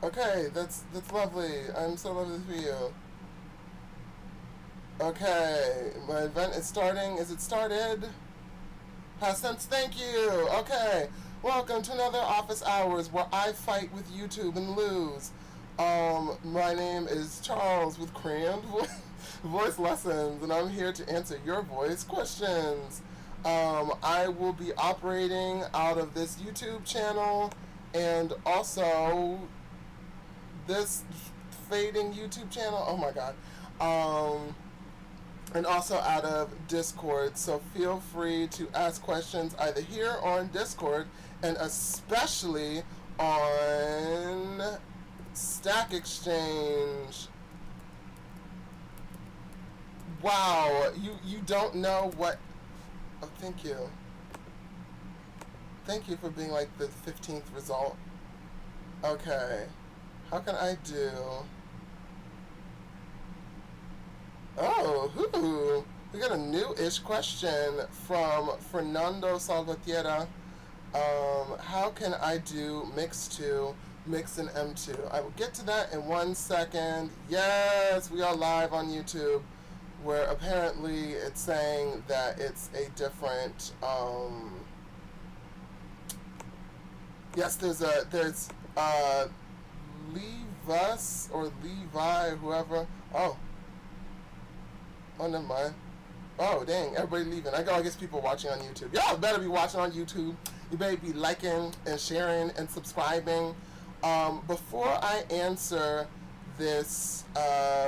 Okay, that's lovely. I'm so lovely for you. Okay, my event is starting. Is it started? Has since. Thank you. Okay, welcome to another Office Hours where I fight with YouTube and lose. My name is Charles with Crammed Voice Lessons, and I'm here to answer your voice questions. I will be operating out of this YouTube channel and also this fading YouTube channel. Oh my god. And also out of Discord. So feel free to ask questions either here or on Discord, and especially on Stack Exchange. Wow, you don't know what. Oh, thank you. Thank you for being like the 15th result. Okay. How can I do? Oh, we got a new-ish question from Fernando Salvatierra. How can I do mix 2, mix and M2? I will get to that in 1 second. Yes, we are live on YouTube, where apparently it's saying that it's a different, yes, there's Levis or Levi, whoever. Oh, never mind. Oh, dang, everybody leaving. I guess people watching on YouTube. Y'all better be watching on YouTube. You better be liking and sharing and subscribing. Before I answer this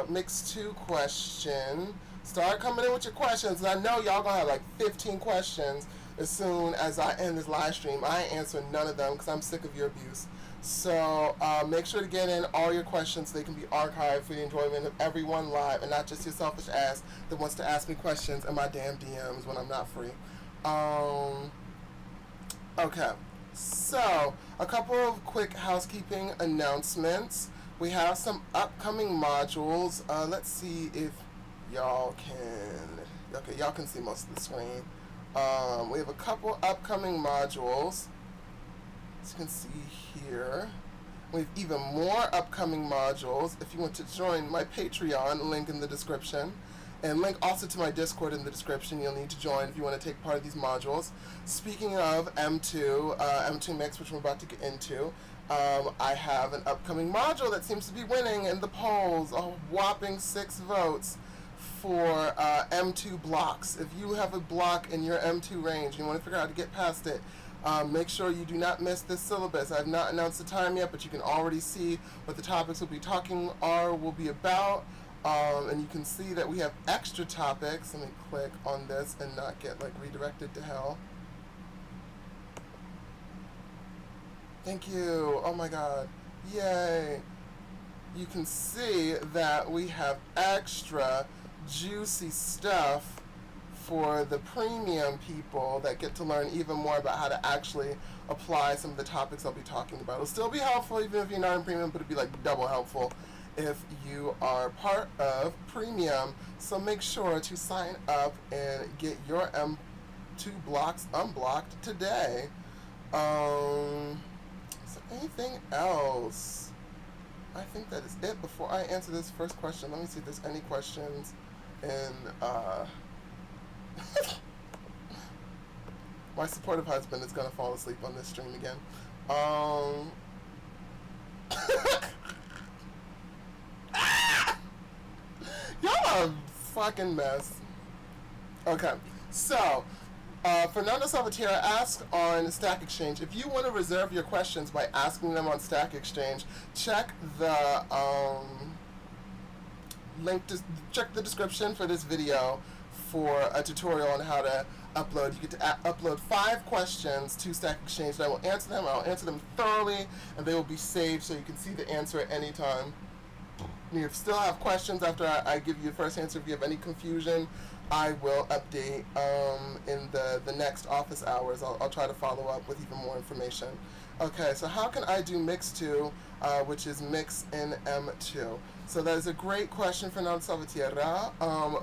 Mix 2 question, start coming in with your questions. And I know y'all gonna have like 15 questions as soon as I end this live stream. I ain't answering none of them because I'm sick of your abuse. So make sure to get in all your questions so they can be archived for the enjoyment of everyone live, and not just your selfish ass that wants to ask me questions in my damn DMs when I'm not free. Okay, so a couple of quick housekeeping announcements. We have some upcoming modules. Let's see if y'all can. Okay, y'all can see most of the screen. We have a couple upcoming modules. As you can see here, we have even more upcoming modules. If you want to join my Patreon, link in the description, and link also to my Discord in the description. You'll need to join if you want to take part of these modules. Speaking of M2 Mix, which we're about to get into, I have an upcoming module that seems to be winning in the polls, a whopping 6 votes for M2 blocks. If you have a block in your M2 range and you want to figure out how to get past it, make sure you do not miss this syllabus. I have not announced the time yet, but you can already see what the topics will be about. And you can see that we have extra topics. Let me click on this and not get like redirected to hell. Thank you. Oh my god. Yay. You can see that we have extra juicy stuff for the premium people that get to learn even more about how to actually apply some of the topics I'll be talking about. It'll still be helpful even if you're not in premium, but it'll be like double helpful if you are part of premium. So make sure to sign up and get your M2 blocks unblocked today. Is there anything else? I think that is it. Before I answer this first question, let me see if there's any questions in my supportive husband is gonna fall asleep on this stream again. Y'all are a fucking mess. Okay, so Fernando Salvatierra asked on Stack Exchange, if you want to reserve your questions by asking them on Stack Exchange, check the check the description for this video for a tutorial on how to upload. You get to upload 5 questions to Stack Exchange, and I will answer them. I'll answer them thoroughly, and they will be saved so you can see the answer at any time. And if you still have questions after I give you the first answer, if you have any confusion, I will update in the next office hours. I'll try to follow up with even more information. Okay, so how can I do Mix 2, which is Mix in M2? So that is a great question for Fernando Salvatierra.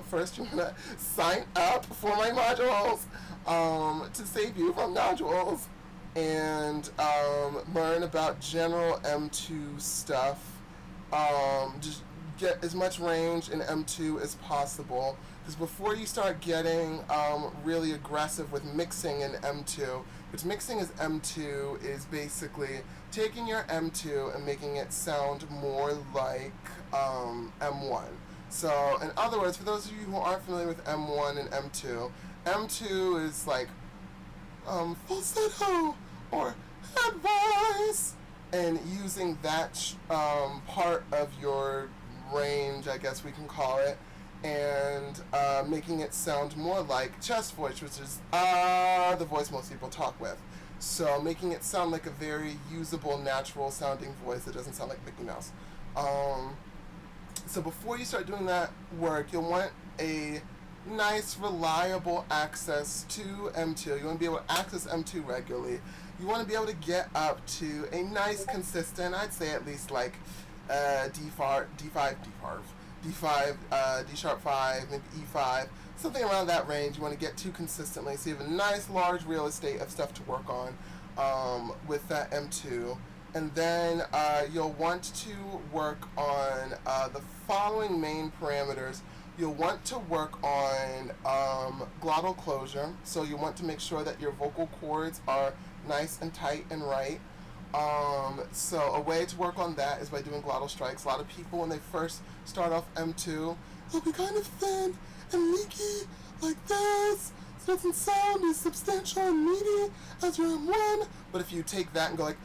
First, you want to sign up for my modules to save you from nodules. and learn about general M2 stuff. Just get as much range in M2 as possible. Because before you start getting really aggressive with mixing in M2, which mixing is M2 is basically taking your M2 and making it sound more like M1. So, in other words, for those of you who aren't familiar with M1 and M2, M2 is like falsetto or head voice, and using that part of your range, I guess we can call it, and making it sound more like chest voice, which is the voice most people talk with. So making it sound like a very usable, natural sounding voice that doesn't sound like Mickey Mouse. So before you start doing that work, you'll want a nice, reliable access to M2. You want to be able to access M2 regularly. You want to be able to get up to a nice, consistent, I'd say at least like D5, D sharp 5, maybe E5, something around that range. You want to get to consistently, so you have a nice, large real estate of stuff to work on with that M2. And then you'll want to work on the following main parameters. You'll want to work on glottal closure, so you want to make sure that your vocal cords are nice and tight and right. So a way to work on that is by doing glottal strikes. A lot of people, when they first start off M2, they'll be kind of thin and leaky like this. It doesn't sound as substantial and meaty as your M1, but if you take that and go like,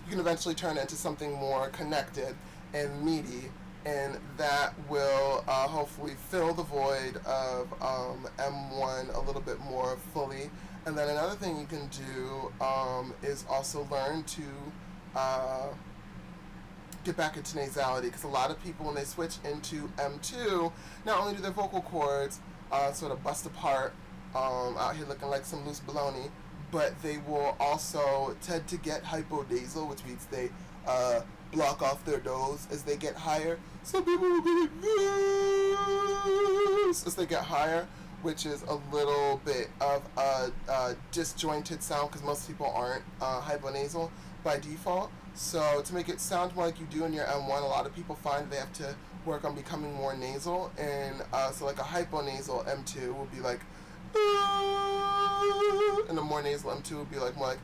you can eventually turn it into something more connected and meaty, and that will hopefully fill the void of M1 a little bit more fully. And then another thing you can do is also learn to get back into nasality, because a lot of people, when they switch into M2, not only do their vocal cords sort of bust apart out here looking like some loose baloney, but they will also tend to get hyponasal, which means they block off their nose as they get higher. Some people will be like this as they get higher, which is a little bit of a disjointed sound, because most people aren't hyponasal by default. So to make it sound more like you do in your M1, a lot of people find they have to work on becoming more nasal, and so like a hyponasal M2 will be like, and a more nasal M2 would be like more like,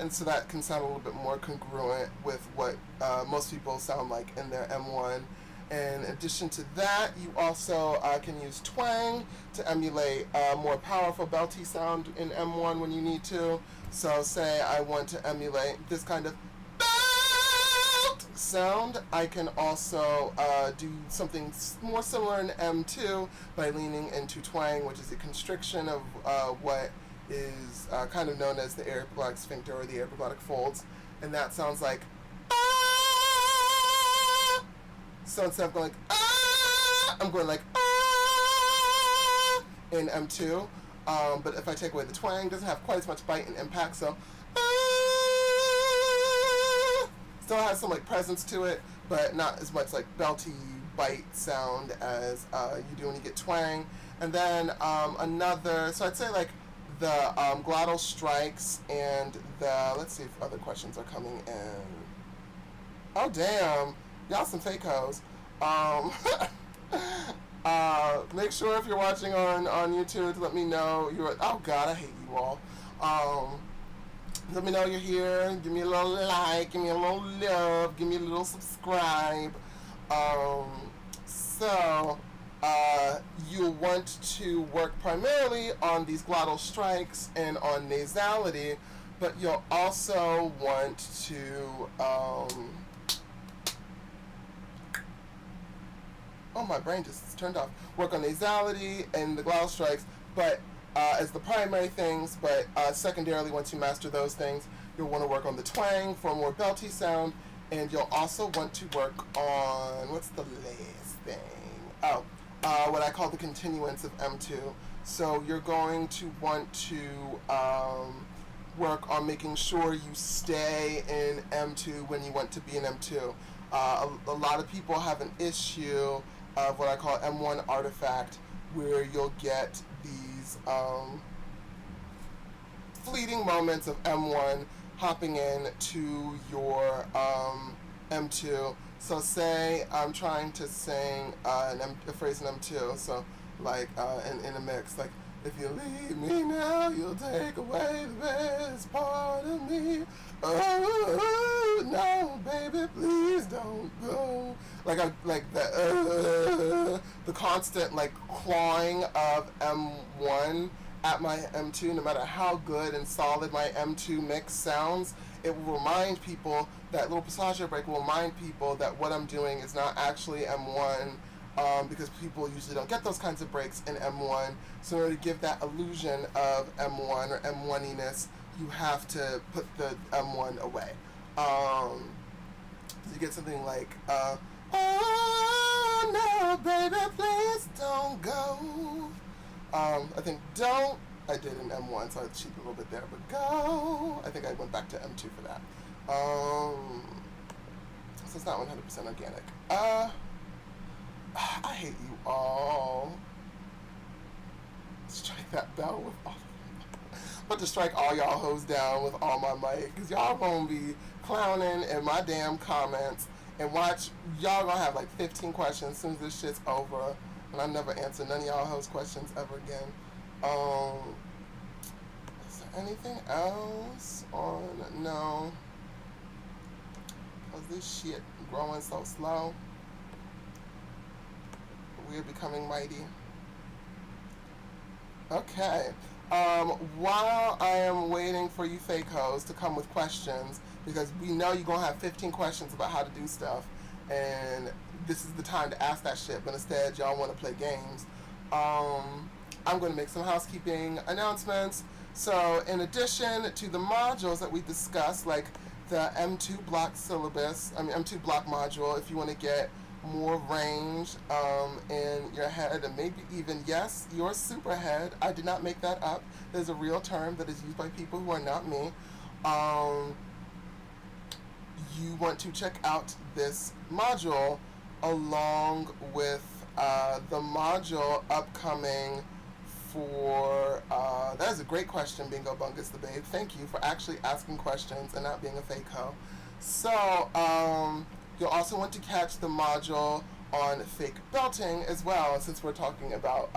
and so that can sound a little bit more congruent with what most people sound like in their M1. And in addition to that, you also can use twang to emulate a more powerful belty sound in M1 when you need to. So say I want to emulate this kind of sound, I can also do something more similar in M2 by leaning into twang, which is a constriction of what is kind of known as the air-epiglottic sphincter or the air-epiglottic folds, and that sounds like ah! So instead of going like ah, I'm going like ah in M2, but if I take away the twang, it doesn't have quite as much bite and impact, so still has some like presence to it, but not as much like belty bite sound as you do when you get twang. And then so I'd say like the glottal strikes and the, let's see if other questions are coming in. Oh damn, y'all some fake hoes. Make sure if you're watching on YouTube to let me know you're, oh god, I hate you all. Let me know you're here. Give me a little like, give me a little love, give me a little subscribe. You'll want to work primarily on these glottal strikes and on nasality, but you'll also want to, oh, my brain just turned off. Work on nasality and the glottal strikes, but as the primary things, but secondarily, once you master those things, you'll want to work on the twang for a more belty sound, and you'll also want to work on, what's the last thing? Oh, what I call the continuance of M2. So you're going to want to work on making sure you stay in M2 when you want to be in M2. A lot of people have an issue of what I call M1 artifact, where you'll get these fleeting moments of M1 hopping in to your M2. So say I'm trying to sing a phrase in M2, so like in a mix, like, if you leave me now, you'll take away the best part of me. Oh, no, baby, please don't go. Like the constant like clawing of M1 at my M2, no matter how good and solid my M2 mix sounds, it will remind people, that little passaggio break will remind people that what I'm doing is not actually M1, because people usually don't get those kinds of breaks in M1. So in order to give that illusion of M1 or M1-iness, you have to put the M1 away. So you get something like, oh no, baby, please don't go. I think don't, I did an M1, so I cheated a little bit there, but go, I think I went back to M2 for that. So it's not 100% organic. I hate you all. Strike that bell with all of them. About to strike all y'all hoes down with all my mic, because y'all gonna be clowning in my damn comments, and watch, y'all gonna have like 15 questions as soon as this shit's over, and I never answer none of y'all hoes questions ever again. Is there anything else on? No. Because this shit growing so slow. We're becoming mighty. Okay. While I am waiting for you fake hoes to come with questions, because we know you're going to have 15 questions about how to do stuff, and this is the time to ask that shit, but instead y'all want to play games, I'm going to make some housekeeping announcements. So in addition to the modules that we discussed, like the M2 block syllabus, M2 block module, if you want to get more range in your head, and maybe even, yes, your super head. I did not make that up. There's a real term that is used by people who are not me. You want to check out this module along with the module upcoming for, that is a great question, Bingo Bungus the Babe. Thank you for actually asking questions and not being a fake hoe. So, you'll also want to catch the module on fake belting as well, since we're talking about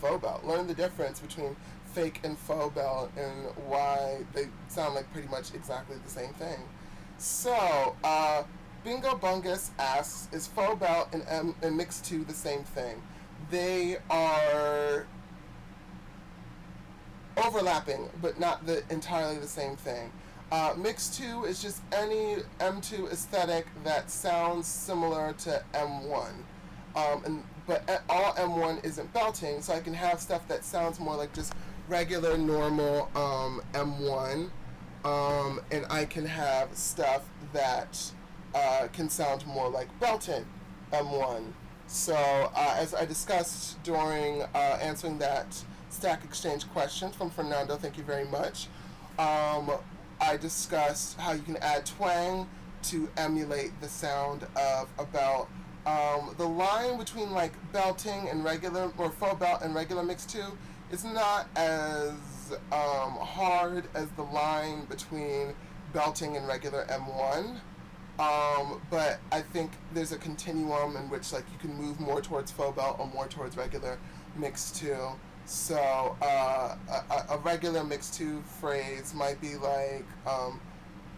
faux belt. Learn the difference between fake and faux belt and why they sound like pretty much exactly the same thing. So, Bingo Bungus asks, is faux belt and mix 2 the same thing? They are overlapping, but not entirely the same thing. Mix 2 is just any M2 aesthetic that sounds similar to M1. But all M1 isn't belting, so I can have stuff that sounds more like just regular, normal M1. And I can have stuff that can sound more like belting M1. So as I discussed during answering that Stack Exchange question from Fernando, thank you very much, I discussed how you can add twang to emulate the sound of a belt. The line between like belting and regular, or faux belt and regular mix 2, is not as hard as the line between belting and regular M1. But I think there's a continuum in which like you can move more towards faux belt or more towards regular mix 2. So a regular mix 2 phrase might be like,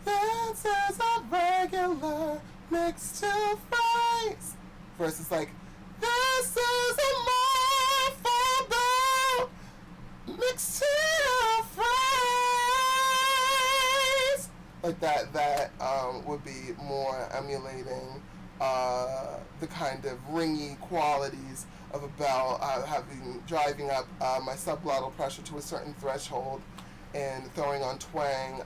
this is a regular mix 2 phrase, versus like, this is a more faux belt mix 2 phrase. Like that would be more emulating the kind of ringy qualities of a bell, driving up my subglottal pressure to a certain threshold and throwing on twang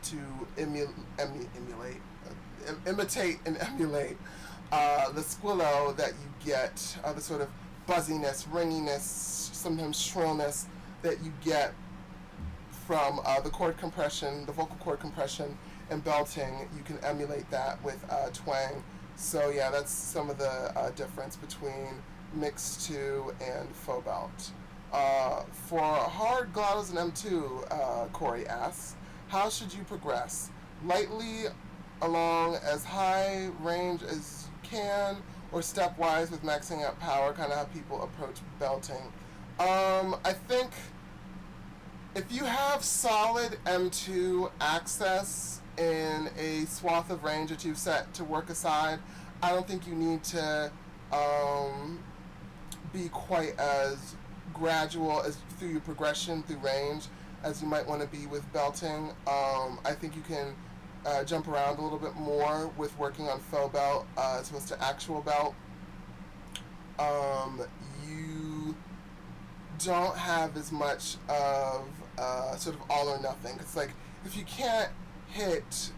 to imitate and emulate the squillo that you get, the sort of buzziness, ringiness, sometimes shrillness that you get from the chord compression, the vocal chord compression and belting. You can emulate that with twang So yeah, that's some of the difference between mixed 2 and faux belt. For hard glottis and M2, Corey asks, how should you progress? Lightly along as high range as you can, or stepwise with maxing out power, kind of how people approach belting. I think if you have solid M2 access in a swath of range that you've set to work aside, I don't think you need to be quite as gradual as through your progression through range as you might want to be with belting. I think you can jump around a little bit more with working on faux belt as opposed to actual belt. You don't have as much of sort of all or nothing. It's like if you can't hit,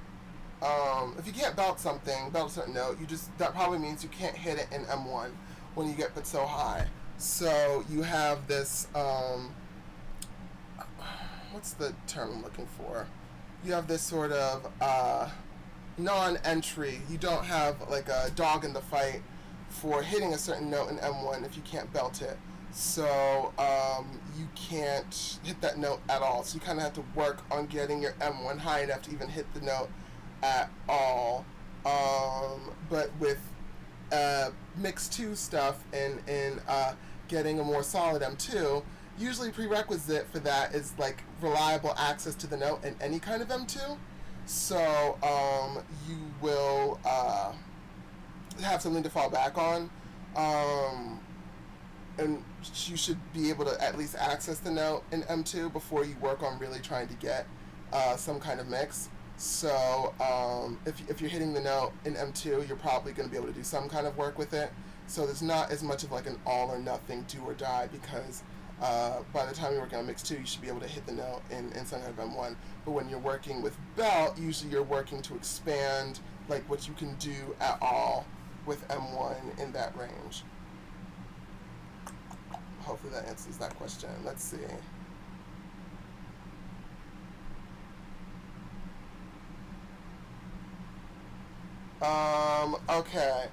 if you can't belt something, belt a certain note, that probably means you can't hit it in M1 when you get but so high. So you have this, what's the term I'm looking for? You have this sort of non-entry. You don't have like a dog in the fight for hitting a certain note in M1 if you can't belt it. So you can't hit that note at all. So you kind of have to work on getting your M1 high enough to even hit the note at all. But with mixed 2 stuff and getting a more solid M2, usually prerequisite for that is like reliable access to the note in any kind of M2. So you will have something to fall back on. And you should be able to at least access the note in M2 before you work on really trying to get some kind of mix. So if you're hitting the note in M2, you're probably going to be able to do some kind of work with it. So there's not as much of like an all or nothing, do or die, because by the time you're working on mix 2, you should be able to hit the note in some kind of M1. But when you're working with belt, usually you're working to expand like what you can do at all with M1 in that range. Hopefully that answers that question. Let's see. Okay.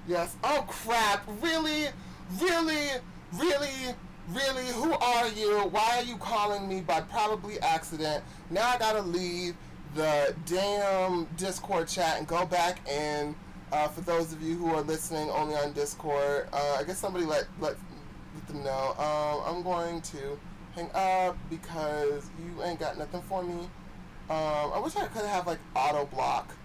Yes. Oh crap! Really? Who are you? Why are you calling me by probably accident? Now I gotta leave the damn Discord chat and go back and for those of you who are listening only on Discord, I guess somebody let them know. I'm going to hang up because you ain't got nothing for me. I wish I could have like auto block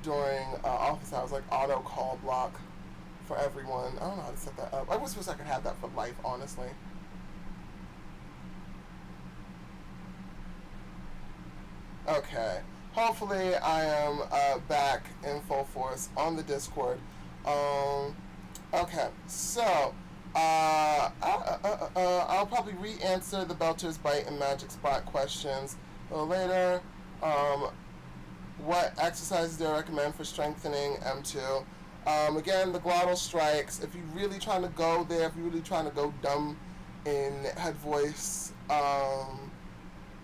during office hours, like auto call block for everyone. I don't know how to set that up. I wish I could have that for life, honestly. Okay. Hopefully I am back in full force on the Discord. Okay, so I'll probably re-answer the Belter's Bite and Magic Spot questions a little later. What exercises do I recommend for strengthening M2? Again, the glottal strikes. If you're really trying to go there, if you're really trying to go dumb in head voice, or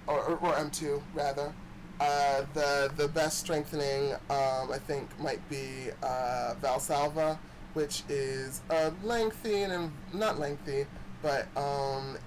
M2 rather, the best strengthening I think might be Valsalva, which is lengthy and not lengthy, but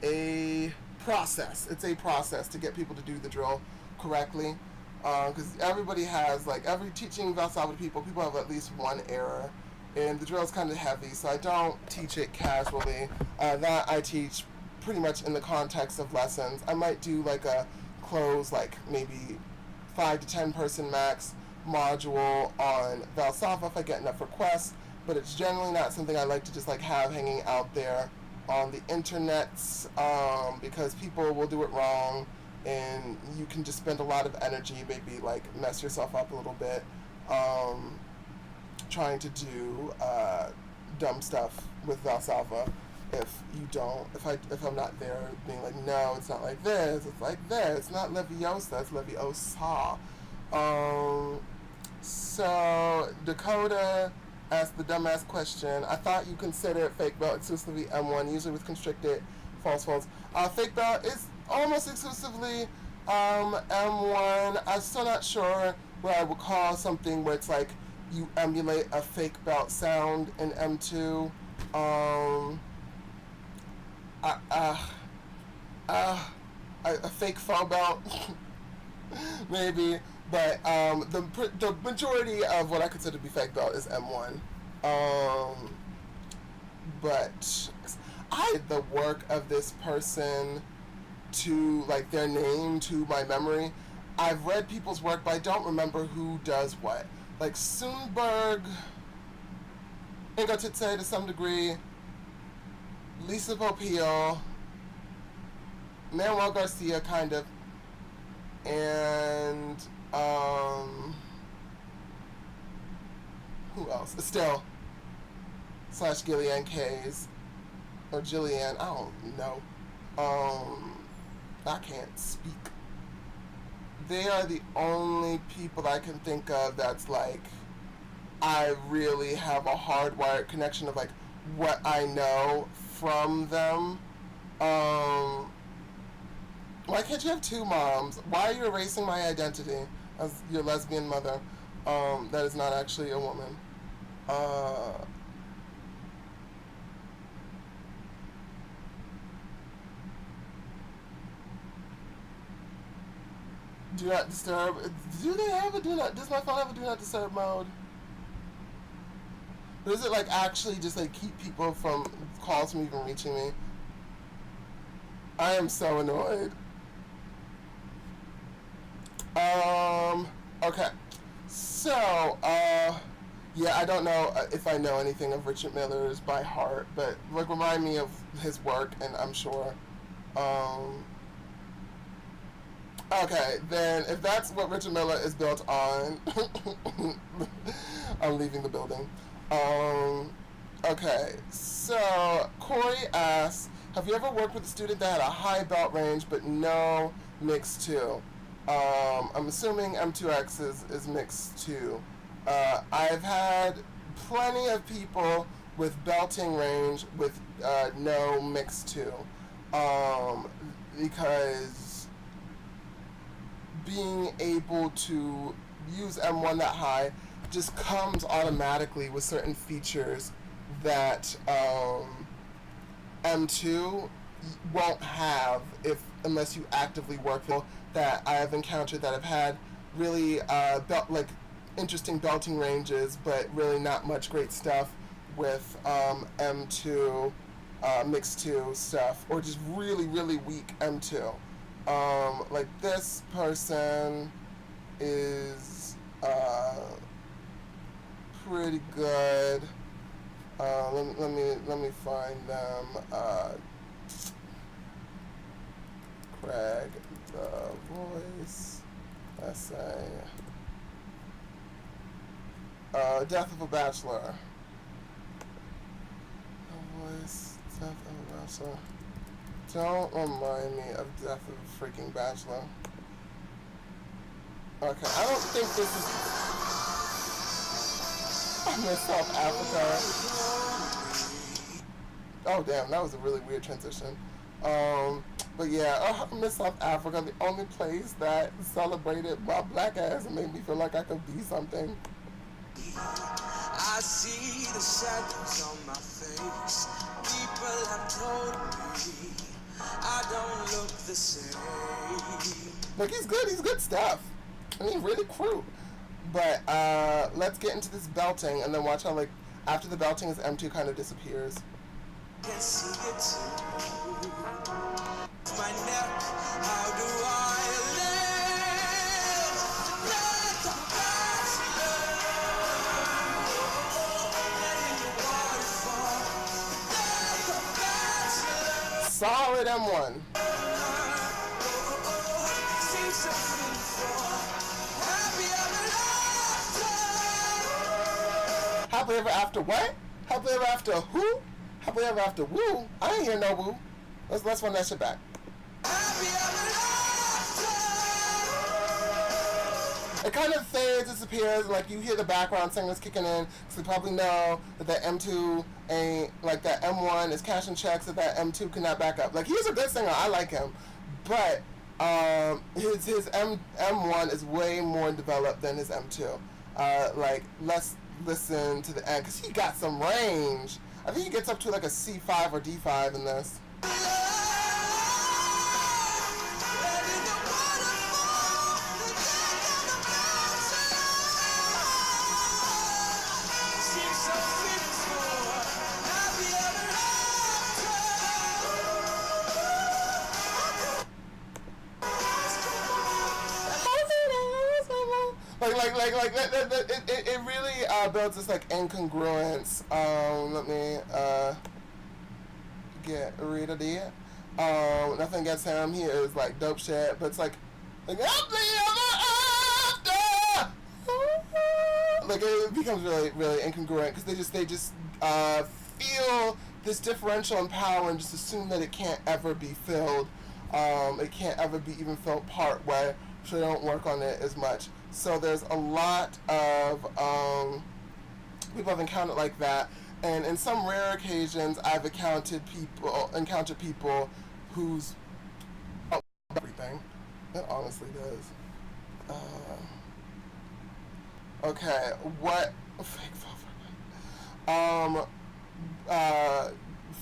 a process. It's a process to get people to do the drill correctly. Because everybody has, like, every teaching Valsalva to people have at least one error, and the drill is kind of heavy, so I don't teach it casually. That I teach pretty much in the context of lessons. I might do like a close, like maybe 5 to 10 person max module on Valsalva if I get enough requests, but it's generally not something I like to just like have hanging out there on the internets, because people will do it wrong. And you can just spend a lot of energy, maybe like mess yourself up a little bit, trying to do dumb stuff with Valsalva. If I'm not there being like, no, it's not like this, it's like this, it's not Leviosa, it's Leviosa. So Dakota asked the dumbass question. I thought you considered fake belt exclusively M1, usually with constricted false folds. Fake belt is almost exclusively M1, I'm still not sure what I would call something where it's like you emulate a fake belt sound in M2. Uh, uh, a fake faux belt, maybe. But the majority of what I consider to be fake belt is M1. But I did the work of this person to like their name to my memory. I've read people's work, but I don't remember who does what. Like Sundberg, Ingo Titze to some degree, Lisa Popeil, Manuel Garcia kind of, and who else? Estelle / Gillian Kays or Jillian, I don't know. I can't speak. They are the only people I can think of that's like I really have a hardwired connection of like what I know from them. Why can't you have two moms? Why are you erasing my identity as your lesbian mother? That is not actually a woman. Do not disturb. Do they have a do not? Does my phone have a do not disturb mode? Or does it like actually just like keep people from calls from even reaching me? I am so annoyed. Okay. So, yeah, I don't know if I know anything of Richard Miller's by heart, but like remind me of his work, and I'm sure. Okay, then if that's what Richard Miller is built on, I'm leaving the building. Okay, so Corey asks, have you ever worked with a student that had a high belt range but no mix 2? I'm assuming M2X is mixed 2. I've had plenty of people with belting range with no mix 2. Because being able to use M1 that high just comes automatically with certain features that M2 won't have unless you actively work for that I have encountered that have had really interesting belting ranges, but really not much great stuff with M2 mix 2 stuff, or just really really weak M2. Like this person is pretty good. Let me find them. Craig the Voice essay. Death of a Bachelor. The Voice, Death of a Bachelor. Don't remind me of Death of a Freaking Bachelor. Okay, I don't think this is... I'm in South Africa. Oh damn, that was a really weird transition. But yeah, Miss South Africa, the only place that celebrated my black ass and made me feel like I could be something. I see the shadows on my face. People have told me I don't look the same. Like he's good stuff. I mean, really crude. But let's get into this belting and then watch how like after the belting his M2 kind of disappears. Can see it too. My neck, how do I live? Let the past live. Solid M1. Happily ever after what? Happily ever after who? Happily ever after woo? I ain't hear no woo. Let's run that shit back. It kind of fades, disappears, like you hear the background singers kicking in, because they probably know that that M2 ain't, like that M1 is cashing checks that M2 cannot back up. Like he's a good singer, I like him, but His M1 is way more developed than his M2. Like, let's listen to the end because he got some range. I think he gets up to like a C5 or D5 in this. It really builds this like incongruence. Let me get rid of it. Nothing against him. He is like dope shit, but it's like like it becomes really incongruent because they just feel this differential in power and just assume that it can't ever be filled. It can't ever be even filled part way, so they don't work on it as much. So there's a lot of people I've encountered like that, and in some rare occasions I've encountered people whose everything. It honestly does. Okay, what fake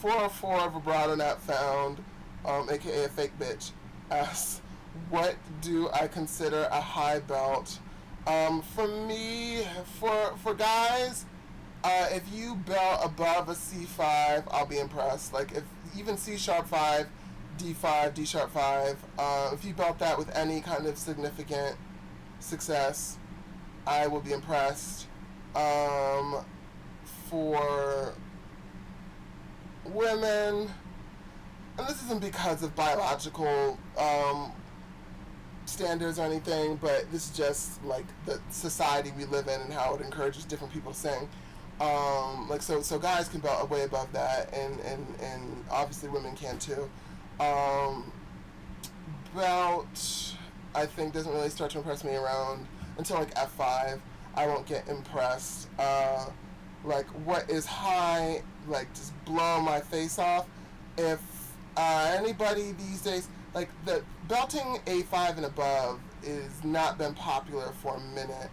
404 vibrato not found, aka a fake bitch, asks, what do I consider a high belt? For me, for guys, if you belt above a C5, I'll be impressed. Like if even C sharp 5, D5, D sharp 5, if you belt that with any kind of significant success, I will be impressed. For women, and this isn't because of biological standards or anything, but this is just like the society we live in and how it encourages different people to sing. So guys can belt way above that, and obviously women can too. Belt, I think, doesn't really start to impress me around until like F5. I won't get impressed. Like what is high, like just blow my face off. If anybody these days, like the belting A5 and above is not been popular for a minute.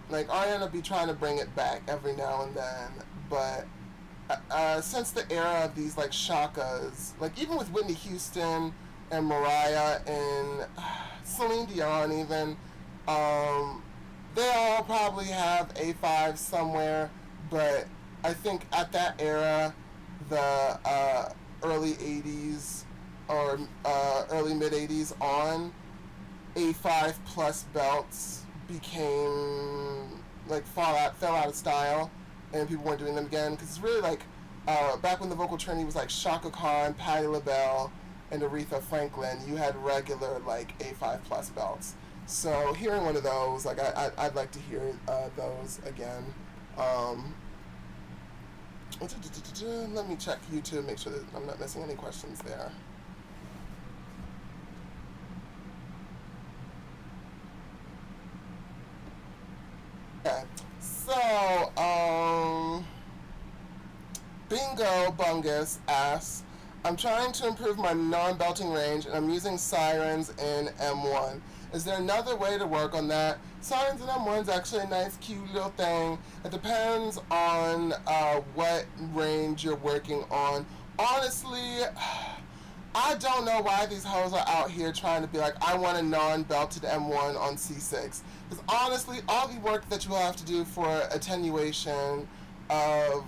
Like Ariana be trying to bring it back every now and then, but since the era of these like shakas, like even with Whitney Houston and Mariah and Celine Dion even, they all probably have A5 somewhere, but I think at that era, the early 80s or early mid 80s on, A5 plus belts became like fell out of style, and people weren't doing them again because it's really like back when the vocal trinity was like Shaka Khan, Patti LaBelle, and Aretha Franklin, you had regular like A5 plus belts. So hearing one of those, like I'd like to hear those again. Let me check YouTube, make sure that I'm not missing any questions there. Okay, so Bingo Bungus asks, I'm trying to improve my non-belting range and I'm using sirens in M1. Is there another way to work on that? Sirens in M1 is actually a nice, cute little thing. It depends on what range you're working on. Honestly, I don't know why these hoes are out here trying to be like, I want a non-belted M1 on C6. Because honestly, all the work that you will have to do for attenuation of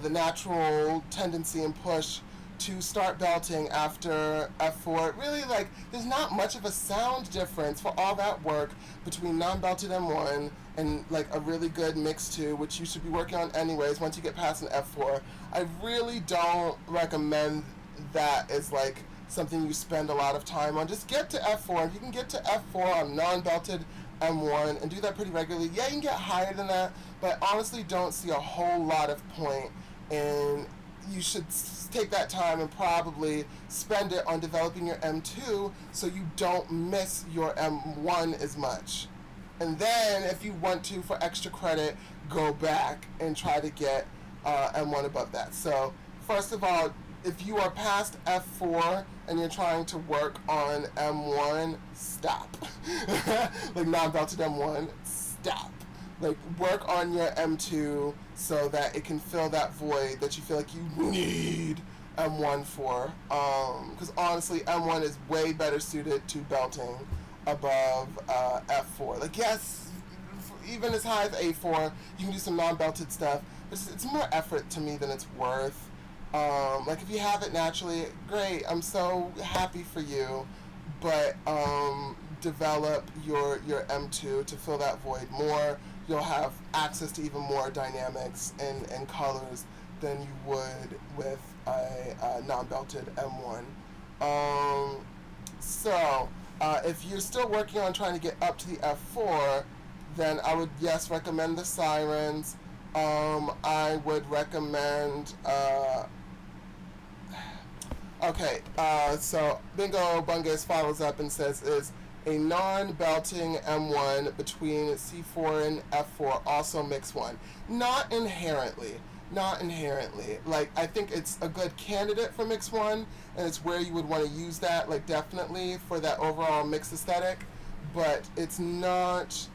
the natural tendency and push to start belting after F4, really, like, there's not much of a sound difference for all that work between non-belted M1 and, like, a really good mix 2, which you should be working on anyways once you get past an F4. I really don't recommend that as, like, something you spend a lot of time on. Just get to F4. If you can get to F4 on non-belted M1 and do that pretty regularly, yeah, you can get higher than that, but I honestly don't see a whole lot of point in. You should take that time and probably spend it on developing your M2 so you don't miss your M1 as much. And then if you want to, for extra credit, go back and try to get M1 above that. So first of all, if you are past F4 and you're trying to work on M1, stop. Like non-belted M1, stop. Like work on your M2 so that it can fill that void that you feel like you need M1 for. Because honestly, M1 is way better suited to belting above F4. Like yes, even as high as A4, you can do some non-belted stuff. But it's more effort to me than it's worth. Like if you have it naturally, great. I'm so happy for you. But develop your M2 to fill that void more. You'll have access to even more dynamics and colors than you would with a non-belted M1. So if you're still working on trying to get up to the F4, then I would, yes, recommend the Sirens. I would recommend, so Bingo Bungus follows up and says, is a non-belting M1 between C4 and F4 also mix 1? Not inherently. Like, I think it's a good candidate for mix 1, and it's where you would want to use that, like, definitely for that overall mix aesthetic, but it's not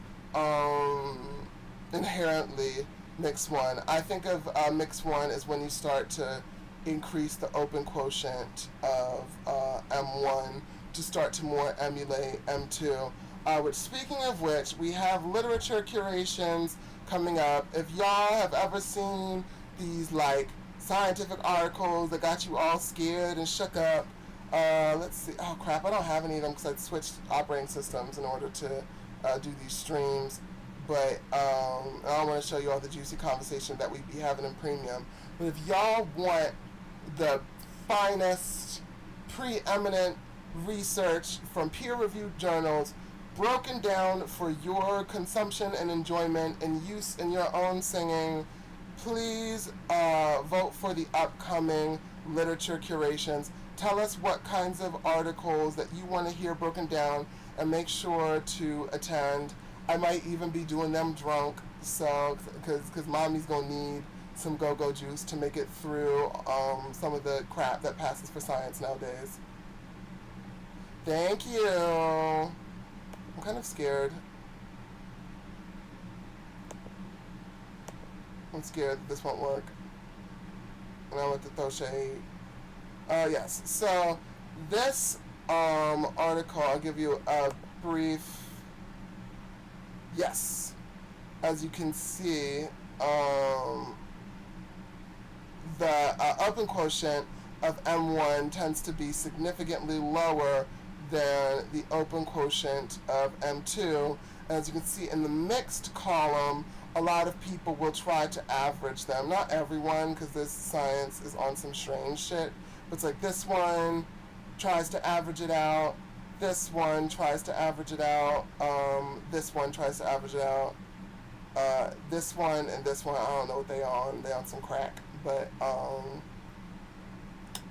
inherently mix 1. I think of mix 1 as when you start to increase the open quotient of M1 to start to more emulate M2. Which, speaking of which, we have literature curations coming up. If y'all have ever seen these like scientific articles that got you all scared and shook up, let's see. Oh crap, I don't have any of them because I switched operating systems in order to do these streams. But I want to show you all the juicy conversation that we be having in premium. But if y'all want the finest, preeminent research from peer-reviewed journals broken down for your consumption and enjoyment and use in your own singing, please vote for the upcoming literature curations. Tell us what kinds of articles that you want to hear broken down and make sure to attend. I might even be doing them drunk, so because mommy's gonna need some go-go juice to make it through some of the crap that passes for science nowadays. Thank you. I'm kind of scared. I'm scared that this won't work. And I want to throw shade. Yes. So this article, I'll give you a brief. Yes. As you can see, the open quotient of M1 tends to be significantly lower than the open quotient of M2. As you can see in the mixed column, a lot of people will try to average them. Not everyone, because this science is on some strange shit. But it's like this one tries to average it out. This one tries to average it out. This one tries to average it out. This one and this one, I don't know what they on. They on some crack. But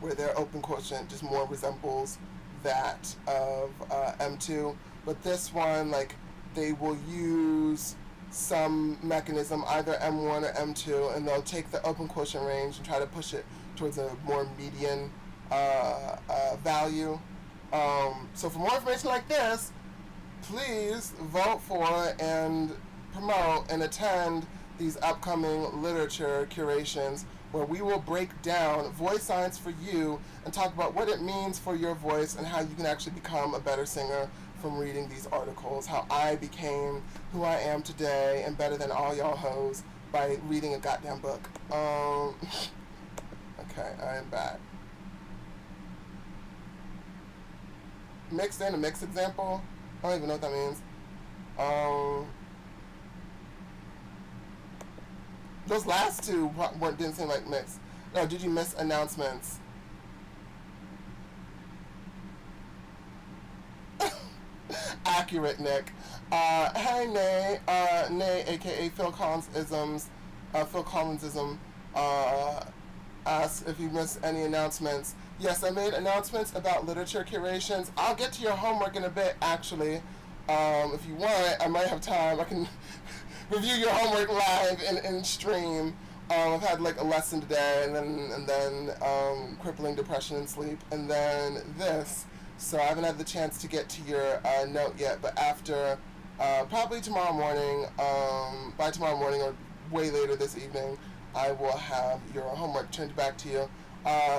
where their open quotient just more resembles that of M2. But this one, like, they will use some mechanism, either M1 or M2, and they'll take the open quotient range and try to push it towards a more median value. So for more information like this, please vote for and promote and attend these upcoming literature curations where we will break down voice science for you and talk about what it means for your voice and how you can actually become a better singer from reading these articles, how I became who I am today and better than all y'all hoes by reading a goddamn book. Okay, I am back. Mixed in, a mixed example? I don't even know what that means. Those last two didn't seem like mixed. No, did you miss announcements? Accurate, Nick. Hey, Nay. Nay, aka Phil Collins-isms. Phil Collins-ism asks if you missed any announcements. Yes, I made announcements about literature curations. I'll get to your homework in a bit, actually. If you want, I might have time. I can review your homework live in stream. I've had like a lesson today, and then crippling depression and sleep, and then this. So I haven't had the chance to get to your note yet. But after, probably tomorrow morning, by tomorrow morning or way later this evening, I will have your homework turned back to you.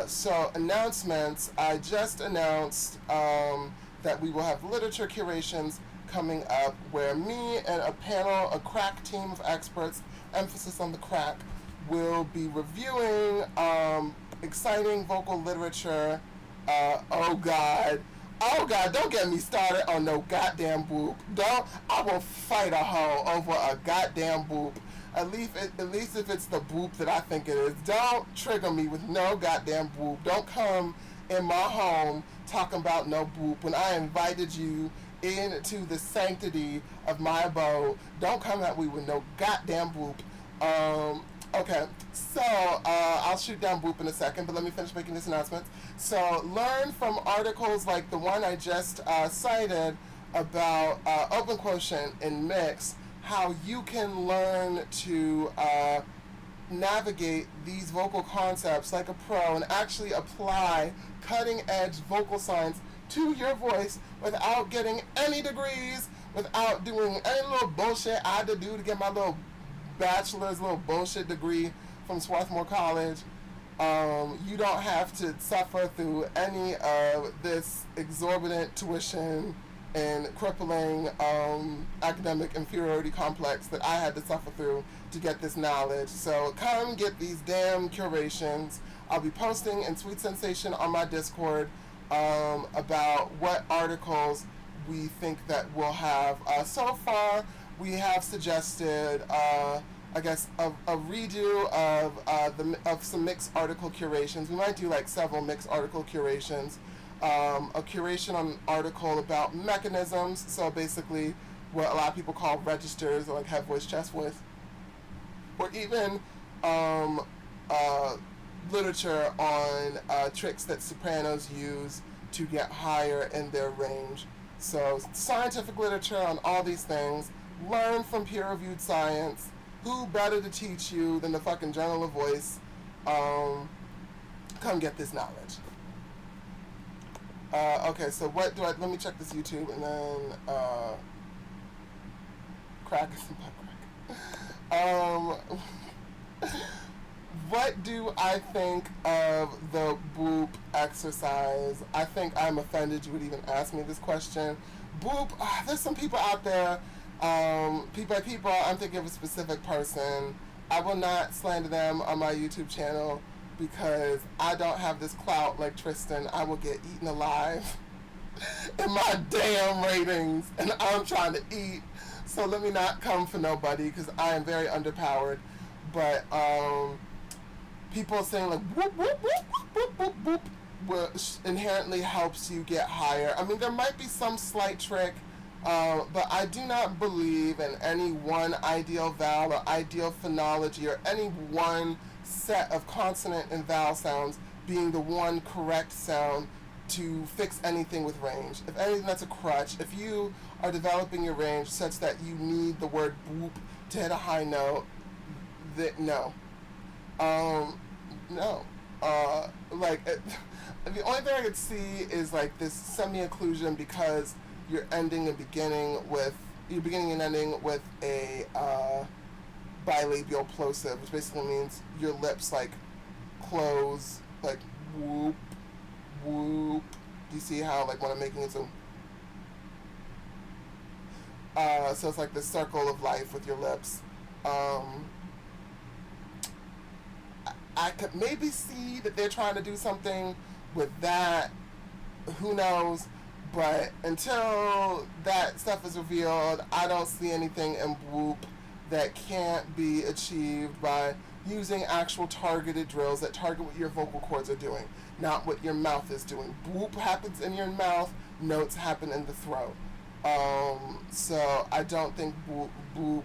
So announcements. I just announced that we will have literature curations coming up, where me and a panel, a crack team of experts, emphasis on the crack, will be reviewing exciting vocal literature. Oh God, don't get me started on no goddamn boop. I will fight a hoe over a goddamn boop. At least if it's the boop that I think it is. Don't trigger me with no goddamn boop. Don't come in my home talking about no boop when I invited you into the sanctity of my abode. Don't come at me with no goddamn boop. Okay, so I'll shoot down boop in a second, but let me finish making this announcement. So learn from articles like the one I just cited about open quotient and mix, how you can learn to navigate these vocal concepts like a pro and actually apply cutting edge vocal science to your voice without getting any degrees, without doing any little bullshit I had to do to get my little bachelor's little bullshit degree from Swarthmore College. You don't have to suffer through any of this exorbitant tuition and crippling academic inferiority complex that I had to suffer through to get this knowledge. So come get these damn curations. I'll be posting in Sweet Sensation on my Discord about what articles we think that we'll have. So far, we have suggested, I guess, a redo of some mixed article curations. We might do like several mixed article curations. A curation on an article about mechanisms, so basically what a lot of people call registers, or like head voice, chest voice, or even literature on tricks that sopranos use to get higher in their range. So scientific literature on all these things. Learn from peer-reviewed science. Who better to teach you than the fucking Journal of Voice? Come get this knowledge. Okay, so what do I... Let me check this YouTube, and then... crack is not crack. What do I think of the boop exercise? I think I'm offended you would even ask me this question. Boop, there's some people out there... people, I'm thinking of a specific person. I will not slander them on my YouTube channel because I don't have this clout like Tristan. I will get eaten alive in my damn ratings, and I'm trying to eat. So let me not come for nobody because I am very underpowered. But people saying like whoop whoop whoop whoop whoop whoop, which inherently helps you get higher. I mean, there might be some slight trick. But I do not believe in any one ideal vowel or ideal phonology or any one set of consonant and vowel sounds being the one correct sound to fix anything with range. If anything, that's a crutch. If you are developing your range such that you need the word boop to hit a high note, no. No. The only thing I could see is like this semi-occlusion because you're beginning and ending with a bilabial plosive, which basically means your lips like close, like whoop, whoop. Do you see how like when I'm making it so? So it's like this circle of life with your lips. I could maybe see that they're trying to do something with that. Who knows? But until that stuff is revealed, I don't see anything in Boop that can't be achieved by using actual targeted drills that target what your vocal cords are doing, not what your mouth is doing. Boop happens in your mouth, notes happen in the throat. So I don't think Boop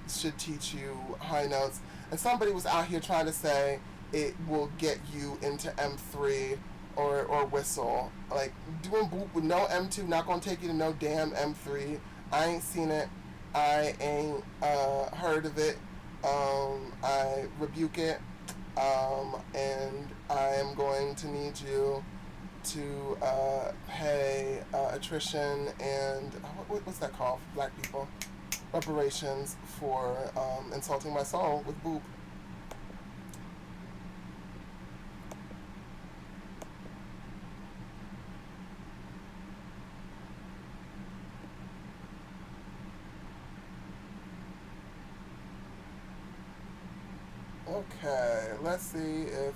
should teach you high notes. And somebody was out here trying to say it will get you into M3 or whistle. Like, doing Boop with no M2 not gonna take you to no damn M3. I ain't seen it. I ain't heard of it. I rebuke it, and I am going to need you to pay attrition and what's that called for black people? Reparations for insulting my soul with boop. Okay, let's see if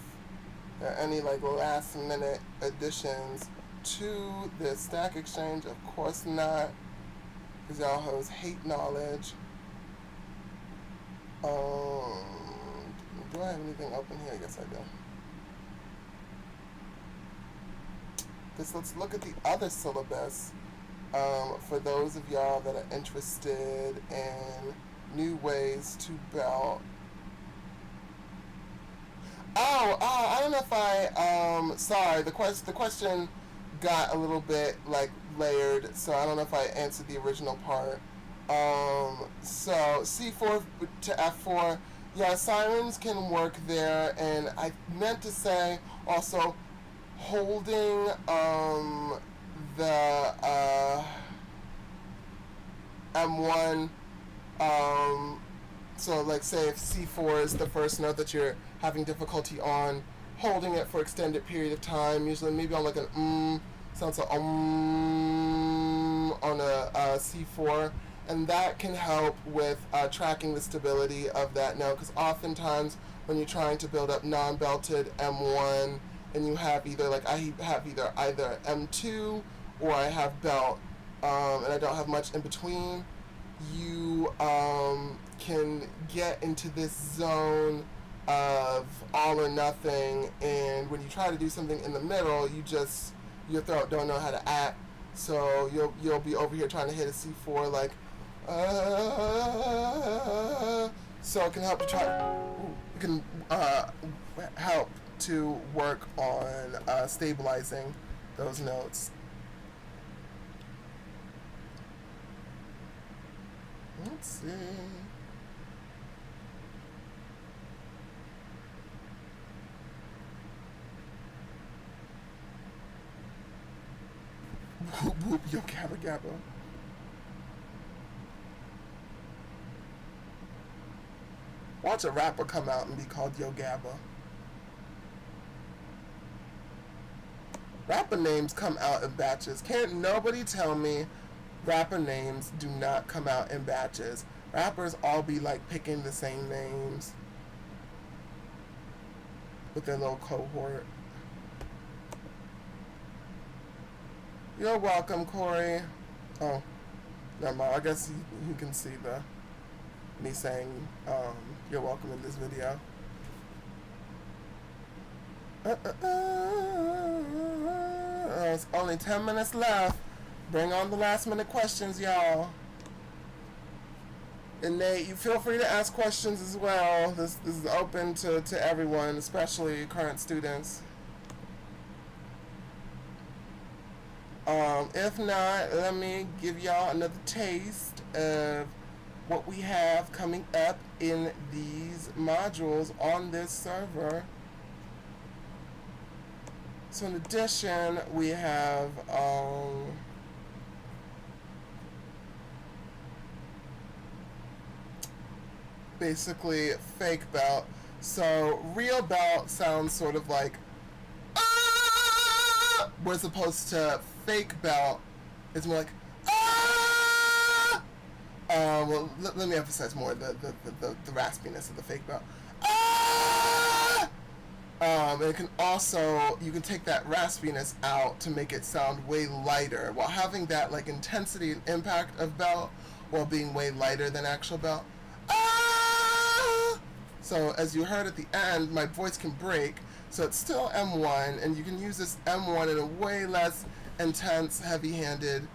there are any like last minute additions to this stack exchange. Of course not, because y'all hoes hate knowledge. Do I have anything open here? Yes, I do. Let's look at the other syllabus for those of y'all that are interested in new ways to belt. I don't know if I, sorry, the question got a little bit, like, layered, so I don't know if I answered the original part. So, C4 to F4, yeah, sirens can work there, and I meant to say, also, holding, the, M1, so like say if C4 is the first note that you're having difficulty on, holding it for extended period of time, usually maybe on like an sounds like on a C4, and that can help with tracking the stability of that note, because oftentimes when you're trying to build up non-belted M1 and you have either like I have either M2 or I have belt and I don't have much in between, you can get into this zone of all or nothing, and when you try to do something in the middle, your throat don't know how to act, so you'll be over here trying to hit a C4 like so it can help to help to work on stabilizing those notes. Let's see. Whoop whoop, yo gabba gabba. Watch a rapper come out and be called Yo Gabba. Rapper names come out in batches. Can't nobody tell me rapper names do not come out in batches. Rappers all be like picking the same names with their little cohort. You're welcome, Corey. Oh, never mind. I guess you can see me saying you're welcome in this video. It's only 10 minutes left. Bring on the last minute questions, y'all. And Nate, you feel free to ask questions as well. This is open to everyone, especially current students. If not, let me give y'all another taste of what we have coming up in these modules on this server. So in addition, we have basically fake belt. So real belt sounds sort of like whereas opposed to fake belt, it's more like well, let me emphasize more the raspiness of the fake belt. And it can also, you can take that raspiness out to make it sound way lighter while having that like intensity and impact of belt while being way lighter than actual belt. So as you heard at the end, my voice can break, so it's still M1, and you can use this M1 in a way less intense, heavy-handed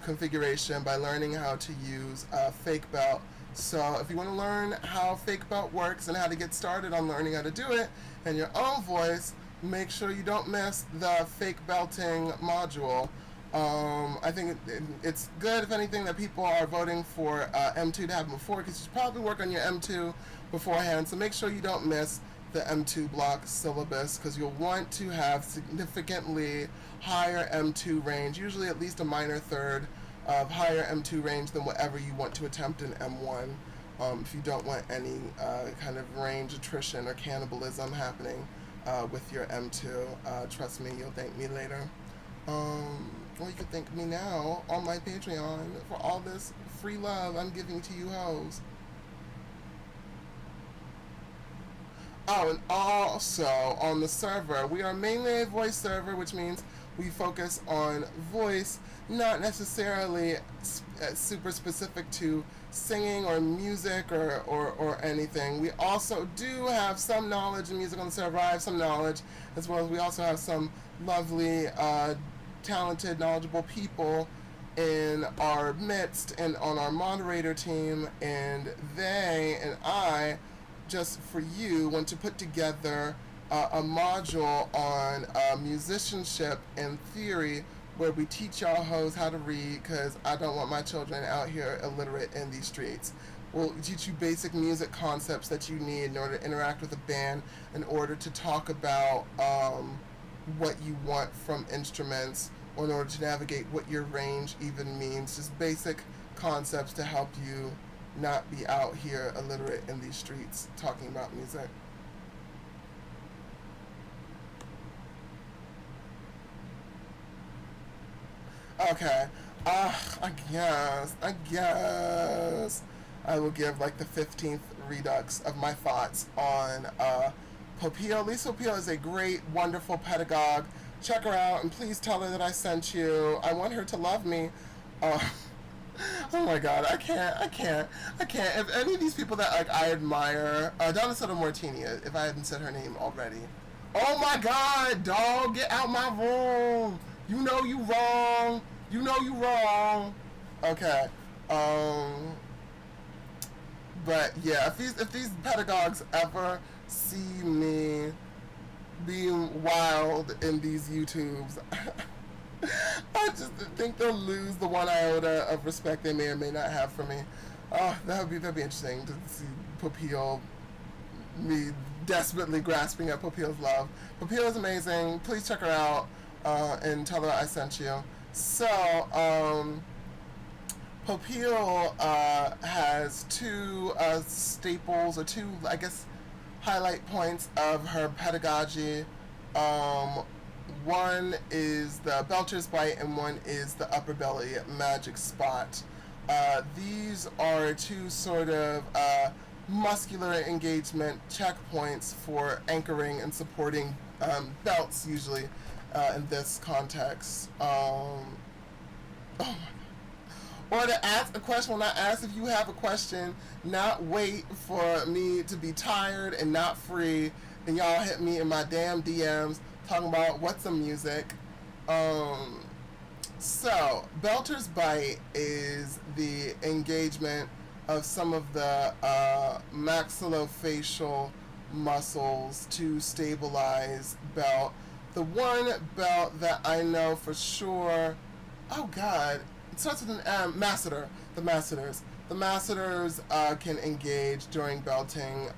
configuration by learning how to use fake belt. So if you want to learn how fake belt works and how to get started on learning how to do it in your own voice, make sure you don't miss the fake belting module. I think it's good, if anything, that people are voting for M2 to happen before, because you should probably work on your M2 beforehand. So make sure you don't miss the M2 block syllabus, because you'll want to have significantly higher M2 range, usually at least a minor third of higher M2 range than whatever you want to attempt in M1, if you don't want any kind of range attrition or cannibalism happening with your M2. Trust me, you'll thank me later. Or you can thank me now on my Patreon for all this free love I'm giving to you hoes. Oh, and also on the server, we are mainly a voice server, which means we focus on voice, not necessarily super specific to singing or music or anything. We also do have some knowledge in music on the server. I have some knowledge, as well as we also have some lovely, talented, knowledgeable people in our midst and on our moderator team, and they and I, just for you, want to put together a module on musicianship and theory, where we teach y'all hoes how to read, because I don't want my children out here illiterate in these streets. We'll teach you basic music concepts that you need in order to interact with a band, in order to talk about what you want from instruments, or in order to navigate what your range even means. Just basic concepts to help you not be out here illiterate in these streets talking about music. Okay. I guess I will give like the 15th redux of my thoughts on Popeil. Lisa Popeil is a great, wonderful pedagogue. Check her out and please tell her that I sent you. I want her to love me. Oh my god, I can't. If any of these people that like I admire, Donna Soto Martini, if I hadn't said her name already. Oh my god, dog, get out my room. You know you wrong. You know you wrong. Okay. But yeah, if these pedagogues ever see me being wild in these YouTubes, I just think they'll lose the one iota of respect they may or may not have for me. Oh, that'd be interesting to see Popeil, me desperately grasping at Popeil's love. Popeil is amazing. Please check her out and tell her I sent you. So, Popeil has two staples, or two, I guess, highlight points of her pedagogy. One is the Belcher's Bite, and one is the upper belly magic spot. These are two sort of muscular engagement checkpoints for anchoring and supporting belts, usually in this context. Oh my God. Or to ask a question, when I ask if you have a question, not wait for me to be tired and not free, and y'all hit me in my damn DMs talking about what's some music. So, Belcher's Bite is the engagement of some of the maxillofacial muscles to stabilize belt. The one belt that I know for sure, oh god, it starts with an M, masseter, the masseters. The masseters can engage during belting.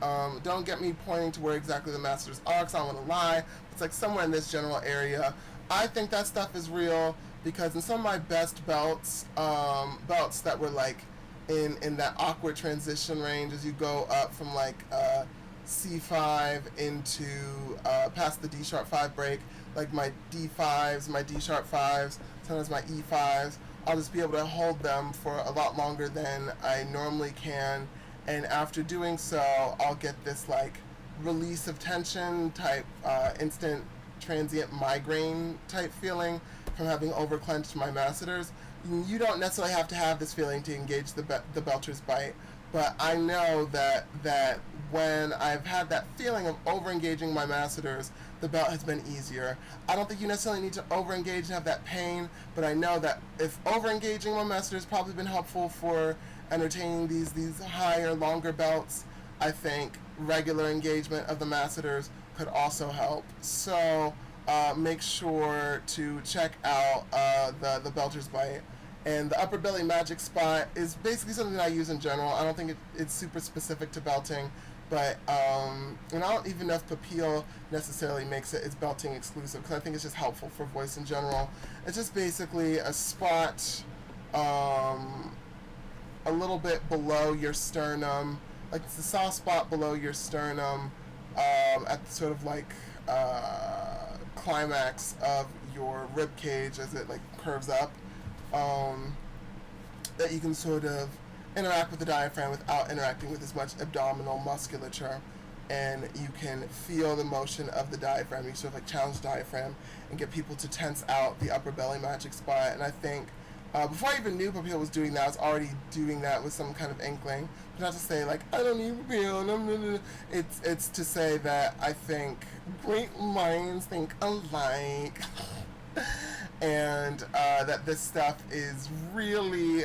Don't get me pointing to where exactly the masseters are, because I don't want to lie. It's like somewhere in this general area. I think that stuff is real, because in some of my best belts, belts that were like in that awkward transition range as you go up from like C5 into past the D sharp 5 break, like my D5s, my D sharp 5s, sometimes my E5s, I'll just be able to hold them for a lot longer than I normally can, and after doing so, I'll get this like release of tension type, instant transient migraine type feeling from having overclenched my masseters. You don't necessarily have to have this feeling to engage the Belcher's Bite, but I know that when I've had that feeling of over-engaging my masseters, the belt has been easier. I don't think you necessarily need to over-engage and have that pain, but I know that if over-engaging my masseters has probably been helpful for entertaining these higher, longer belts, I think regular engagement of the masseters could also help. So make sure to check out the Belcher's Bite. And the upper belly magic spot is basically something that I use in general. I don't think it's super specific to belting, But and I don't even know if Papille necessarily makes it its belting exclusive, because I think it's just helpful for voice in general. It's just basically a spot a little bit below your sternum, like it's the soft spot below your sternum, at the sort of like climax of your rib cage as it like curves up, that you can sort of interact with the diaphragm without interacting with as much abdominal musculature, and you can feel the motion of the diaphragm. You sort of like challenge the diaphragm and get people to tense out the upper belly magic spot. And I think before I even knew Papille was doing that, I was already doing that with some kind of inkling. But not to say like I don't need Papille. It's to say that I think great minds think alike. And that this stuff is really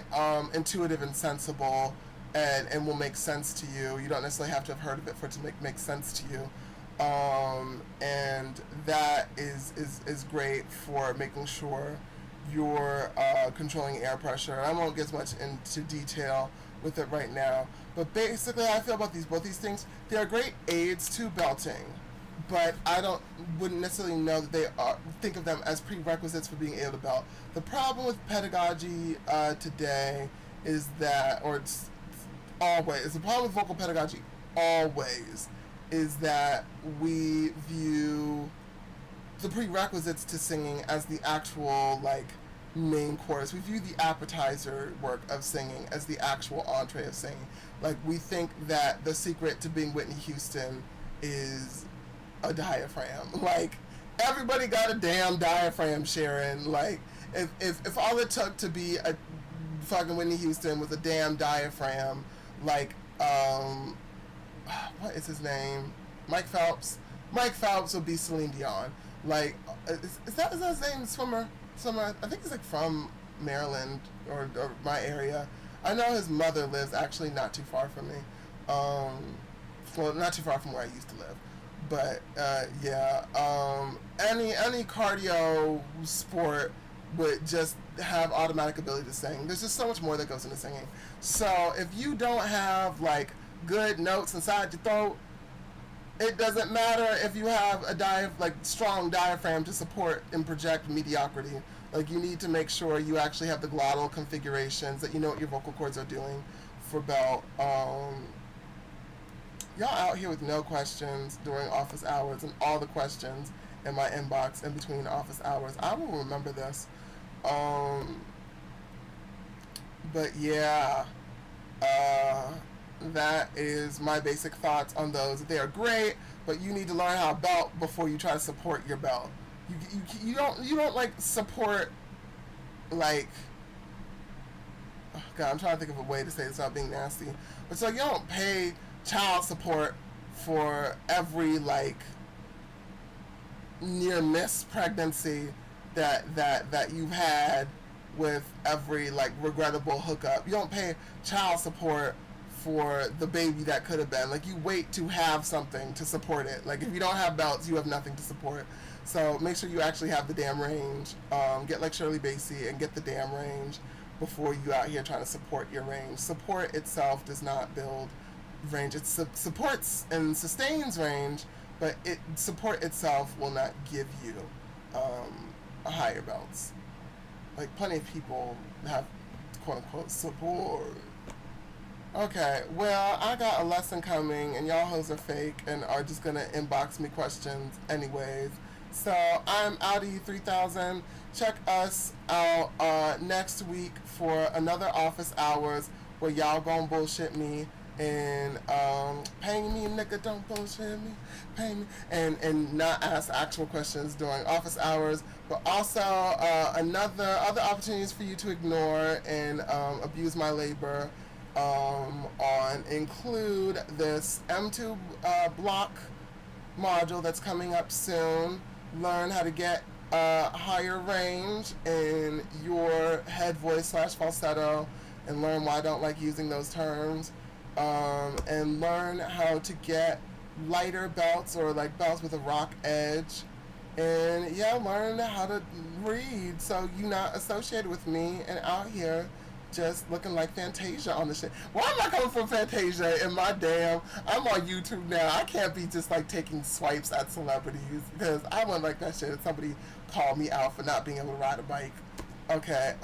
intuitive and sensible, and will make sense to you. You don't necessarily have to have heard of it for it to make sense to you. And that is great for making sure you're controlling air pressure. I won't get as much into detail with it right now, but basically how I feel about both these things, they are great aids to belting, but I wouldn't necessarily know that they think of them as prerequisites for being able to belt. The problem with pedagogy today is that, or it's always, the problem with vocal pedagogy always is that we view the prerequisites to singing as the actual like main course. We view the appetizer work of singing as the actual entree of singing. Like we think that the secret to being Whitney Houston is a diaphragm. Like everybody got a damn diaphragm, Sharon. Like if all it took to be a fucking Whitney Houston was a damn diaphragm, like what is his name? Mike Phelps. Mike Phelps would be Celine Dion. Like is that his name? Swimmer. I think he's like from Maryland or my area. I know his mother lives actually not too far from me. Well, not too far from where I used to live. But yeah, any cardio sport would just have automatic ability to sing. There's just so much more that goes into singing. So if you don't have like good notes inside your throat, it doesn't matter if you have a strong diaphragm to support and project mediocrity. Like you need to make sure you actually have the glottal configurations, that you know what your vocal cords are doing for belt. Y'all out here with no questions during office hours, and all the questions in my inbox in between office hours. I will remember this. But yeah, that is my basic thoughts on those. They are great, but you need to learn how to belt before you try to support your belt. You don't like support like, oh God, I'm trying to think of a way to say this without being nasty. But so you don't pay child support for every like near miss pregnancy that you've had with every like regrettable hookup. You don't pay child support for the baby that could have been. Like you wait to have something to support it. Like if you don't have belts, you have nothing to support. So make sure you actually have the damn range. Get like Shirley Bassey and get the damn range before you out here trying to support your range. Support itself does not build range. It supports and sustains range, but support itself will not give you a higher belts. Like plenty of people have quote unquote support. Okay, well, I got a lesson coming, and y'all hoes are fake and are just gonna inbox me questions anyways. So I'm Audi3000. Check us out next week for another office hours where y'all gonna bullshit me and pay me, nigga, don't bullshit me, pay me, and not ask actual questions during office hours, but also other opportunities for you to ignore and abuse my labor on include this M2 block module that's coming up soon. Learn how to get higher range in your head voice / falsetto, and learn why I don't like using those terms. And learn how to get lighter belts or like belts with a rock edge. And yeah, learn how to read so you're not associated with me and out here just looking like Fantasia on the shit. Why am I coming from Fantasia in my damn? I'm on YouTube now. I can't be just like taking swipes at celebrities because I wouldn't like that shit. Somebody called me out for not being able to ride a bike. Okay,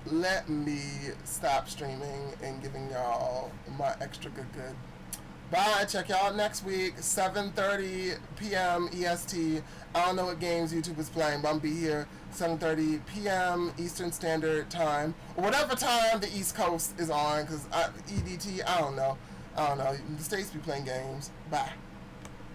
let me stop streaming and giving y'all my extra good. Bye. Check y'all next week, 7:30 p.m. EST. I don't know what games YouTube is playing, but I'm gonna be here 7:30 p.m. Eastern Standard Time, or whatever time the East Coast is on, because EDT, I don't know. The States be playing games. Bye.